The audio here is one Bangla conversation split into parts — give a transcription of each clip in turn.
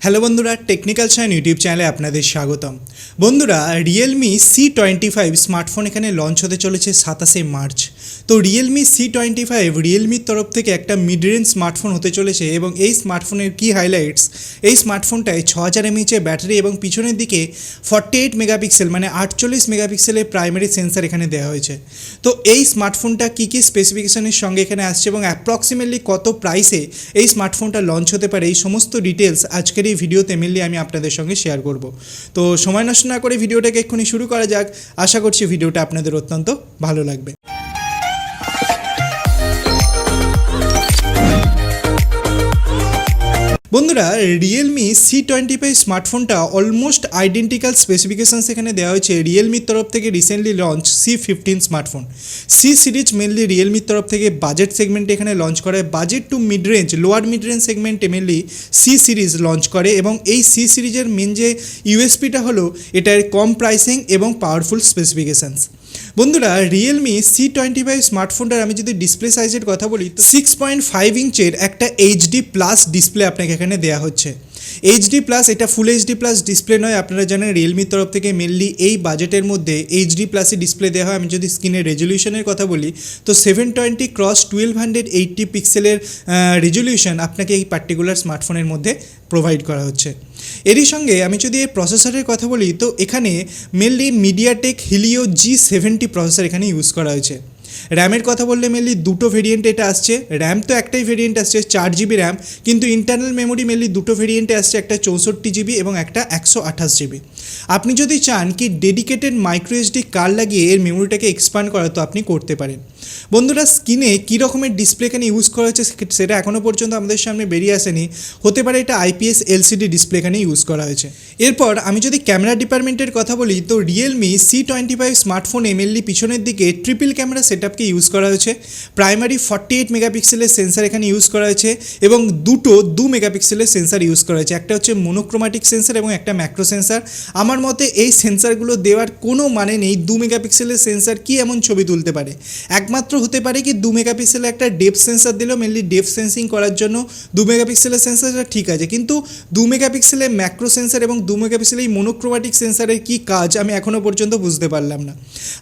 হ্যালো বন্ধুরা, টেকনিক্যাল সায়েন্স ইউটিউব চ্যানেলে আপনাদের স্বাগতম। বন্ধুরা, Realme C25 স্মার্টফোন এখানে লঞ্চ হতে চলেছে 27শে মার্চ। তো Realme C25 রিয়েলমির তরফ থেকে একটা মিড রেঞ্জ স্মার্টফোন হতে চলেছে এবং এই স্মার্টফোনের কী হাইলাইটস, এই স্মার্টফোনটায় 6000 mAh ব্যাটারি এবং পিছনের দিকে 48 মেগাপিক্সেল মানে 48 মেগাপিক্সেলের প্রাইমারি সেন্সার এখানে দেওয়া হয়েছে। তো এই স্মার্টফোনটা কী কী স্পেসিফিকেশনের সঙ্গে এখানে আসছে এবং অ্যাপ্রক্সিমেটলি কত প্রাইসে এই স্মার্টফোনটা লঞ্চ হতে পারে, এই সমস্ত ডিটেলস আজকের এই ভিডিওতে মেনলি আমি আপনাদের সঙ্গে শেয়ার করব। তো সময় নষ্ট না করে ভিডিওটাকে এক্ষুনি শুরু করা যাক। আশা করছি ভিডিওটা আপনাদের অত্যন্ত ভালো লাগবে। বন্ধুরা, Realme C25 স্মার্টফোনটা অলমোস্ট আইডেন্টিক্যাল স্পেসিফিকেশনস এখানে দেওয়া হয়েছে রিয়েলমির তরফ থেকে recently launch C15 smartphone. C series mainly রিয়েলমির তরফ থেকে বাজেট সেগমেন্টে এখানে লঞ্চ করে, budget to mid range, lower mid range সেগমেন্টে মেনলি সি সিরিজ লঞ্চ করে এবং এই সি সিরিজের মেন যে ইউএসপিটা হলো এটার কম প্রাইসিং এবং পাওয়ারফুল স্পেসিফিকেশনস। বন্ধুরা, Realme C25 স্মার্টফোনটার আমি যদি ডিসপ্লে সাইজের কথা বলি তো 6.5 ইঞ্চের একটা HD+ ডিসপ্লে আপনাকে এখানে দেওয়া হচ্ছে। HD+, এটা ফুল HD+ ডিসপ্লে নয়। আপনারা জানেন রিয়েলমির তরফ থেকে মেনলি এই বাজেটের মধ্যে HD+ ডিসপ্লে দেওয়া হয়। আমি যদি স্ক্রিনের রেজলিউশনের কথা বলি তো 720x1280 পিক্সেলের রেজলিউশন আপনাকে এই পার্টিকুলার স্মার্টফোনের মধ্যে প্রোভাইড করা হচ্ছে। এরই সঙ্গে আমি যদি এই প্রসেসরের কথা বলি তো এখানে mainly MediaTek Helio G70 processor এখানে ইউজ করা হয়েছে। র্যামের কথা বললে মেনলি দুটো ভেরিয়েন্টে এটা আসছে। র্যাম তো একটাই ভেরিয়েন্ট আসছে 4GB র্যাম, কিন্তু ইন্টারনাল মেমোরি মেনলি দুটো ভেরিয়েন্টে আসছে, একটা 64GB এবং একটা 128GB। আপনি যদি চান কি ডেডিকেটেড মাইক্রোএসডি কার্ড লাগিয়ে এর মেমোরিটাকে এক্সপ্যান্ড করা তো আপনি করতে পারেন। বন্ধুরা, স্ক্রিনে কী রকমের ডিসপ্লে এখানে ইউজ করা হয়েছে সেটা এখনও পর্যন্ত আমাদের সামনে বেরিয়ে আসেনি। হতে পারে এটা IPS LCD ডিসপ্লে এখানে ইউজ করা হয়েছে। এরপর আমি যদি ক্যামেরা ডিপার্টমেন্টের কথা বলি তো Realme C25 স্মার্টফোনে মেনলি পিছনের দিকে ট্রিপল ক্যামেরা সেটআপকে ইউজ করা হয়েছে। প্রাইমারি 48 মেগাপিক্সেলের সেন্সার এখানে ইউজ করা হয়েছে এবং দুটো 2 মেগাপিক্সেলের সেন্সার ইউজ করা হয়েছে। একটা হচ্ছে মনোক্রোমাটিক সেন্সার এবং একটা ম্যাক্রো সেন্সার। আমার মতে এই সেন্সারগুলো দেওয়ার কোনো মানে নেই। 2 মেগাপিক্সেলের সেন্সার কি এমন ছবি তুলতে পারে? একমাত্র হতে পারে কি 2 মেগাপিক্সেলের একটা ডেপথ সেন্সার দিলেও মেনলি ডেপথ সেন্সিং করার জন্য 2 মেগাপিক্সেলের সেন্সারটা ঠিক আছে, কিন্তু 2 মেগাপিক্সেলের ম্যাক্রো সেন্সার এবং 2 মেগাপিক্সেলের এই মনোক্রোমাটিক সেন্সারের কী কাজ আমি এখনও পর্যন্ত বুঝতে পারলাম না।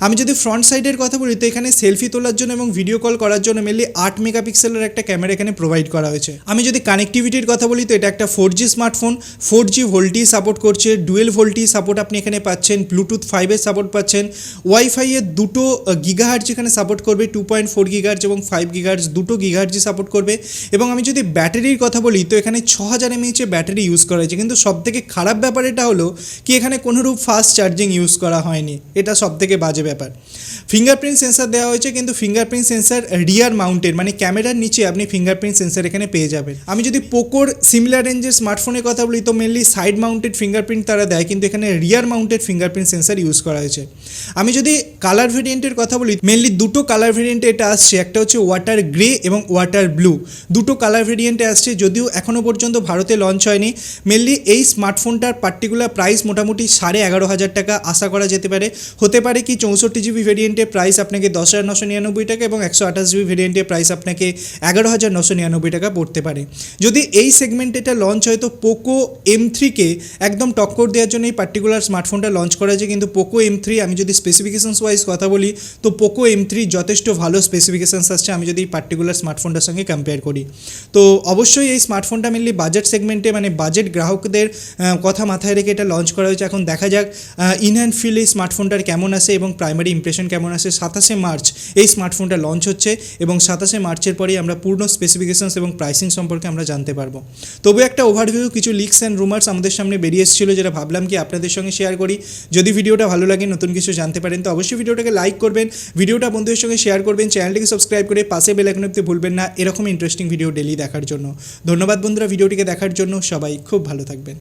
আমি যদি ফ্রন্ট সাইডের কথা বলি তো এখানে সেলফি তোলার জন্য এবং ভিডিও কল করার জন্য মেনলি 8 মেগাপিক্সেলের একটা ক্যামেরা এখানে প্রোভাইড করা হয়েছে। আমি যদি কানেক্টিভিটির কথা বলি তো এটা একটা 4G smartphone. 4G VoLTE support করছে, ডুয়েল VoLTE সাপোর্ট আপনি এখানে পাচ্ছেন, ব্লুটুথ 5 সাপোর্ট পাচ্ছেন, ওয়াইফাই এর দুটো গিগাহার্জ এখানে সাপোর্ট করবে, 2.4 গিগাহার্জ এবং 5 গিগাহার্জ, দুটো গিগাহার্জ সাপোর্ট করবে। এবং আমি যদি ব্যাটারির কথা বলি তো এখানে 6000 mAh ব্যাটারি ইউজ করা হয়েছে, কিন্তু সবথেকে খারাপ ব্যাপার এটা হলো কি এখানে কোনোরূপ ফাস্ট চার্জিং ইউজ করা হয়নি, এটা সবথেকে বাজে ব্যাপার। ফিঙ্গারপ্রিন্ট সেন্সার দেওয়া হয়েছে, কিন্তু ফিঙ্গারপ্রিন্ট সেন্সার রিয়ার মাউন্টেড মানে ক্যামেরার নিচে আপনি ফিঙ্গারপ্রিন্ট সেন্সার এখানে পেয়ে যাবেন। আমি যদি পোকোর সিমিলার রেঞ্জের স্মার্টফোনের কথা বলি তো মেনলি সাইড মাউন্টেড ফিঙ্গারপ্রিন্ট তারা দেয়, কিন্তু এখানে রিয়ার মাউন্টেড ফিঙ্গারপ্রিন্ট সেন্সার ইউজ করা হয়েছে। আমি যদি কালার ভেরিয়েন্টের কথা বলি মেনলি দুটো কালার ভেরিয়েন্টে এটা আসছে, একটা হচ্ছে ওয়াটার গ্রে এবং ওয়াটার ব্লু, দুটো কালার ভেরিয়েন্টে আসছে। যদিও এখনও পর্যন্ত ভারতে লঞ্চ হয়নি। মেনলি এই স্মার্টফোনটার পার্টিকুলার প্রাইস মোটামুটি 11,500 টাকা আশা করা যেতে পারে। হতে পারে কি 64GB ভেরিয়েন্টের প্রাইস আপনাকে 10,999 টাকা এবং 128GB ভেরিয়েন্টের প্রাইস আপনাকে 11,999 টাকা পড়তে পারে। যদি এই সেগমেন্টে এটা লঞ্চ হয় তো পোকো M3কে একদম টক্কর দেওয়ার জন্য এই পার্টিকুলার স্মার্টফোনটা লঞ্চ করা হয়েছে। কিন্তু পোকো M3 আমি যদি স্পেসিফিকেশনস ওয়াইজ কথা বলি তো পোকো M3 যথেষ্ট ভালো স্পেসিফিকেশনস আসছে আমি যদি এই পার্টিকুলার স্মার্টফোনটার সঙ্গে কম্পেয়ার করি। তো অবশ্যই এই স্মার্টফোনটা মেনলি বাজেট সেগমেন্টে মানে বাজেট গ্রাহকদের কথা মাথায় রেখে এটা লঞ্চ করা হয়েছে। এখন দেখা যাক ইন হ্যান্ড ফিল এই স্মার্টফোনটার কেমন আসে এবং প্রাইমারি ইমপ্রেশন কেমন আসে। 27শে মার্চ এই স্মার্টফোনটা লঞ্চ হচ্ছে এবং 27শে মার্চের পরেই আমরা পূর্ণ স্পেসিফিকেশনস এবং প্রাইসিং সম্পর্কে আমরা জানতে পারবো। তবু একটা ওভারভিউ, কিছু লিকস অ্যান্ড রুমার্স আমাদের সামনে বেরিয়ে এসেছিলো যেটা ভাবলাম কি আপনাদের সঙ্গে শেয়ার করি। যদি ভিডিওটা ভালো লাগে, নতুন কিছু জানতে পারেন তো অবশ্যই ভিডিওটাকে লাইক করবেন, ভিডিওটা বন্ধুদের সঙ্গে শেয়ার করবেন, চ্যানেলটিকে সাবস্ক্রাইব করে পাশে বেল আইকন টিপতে ভুলবেন না এরকম ইন্টারেস্টিং ভিডিও ডেলি দেখার জন্য। ধন্যবাদ বন্ধুরা ভিডিওটিকে দেখার জন্য, সবাই খুব ভালো থাকবেন।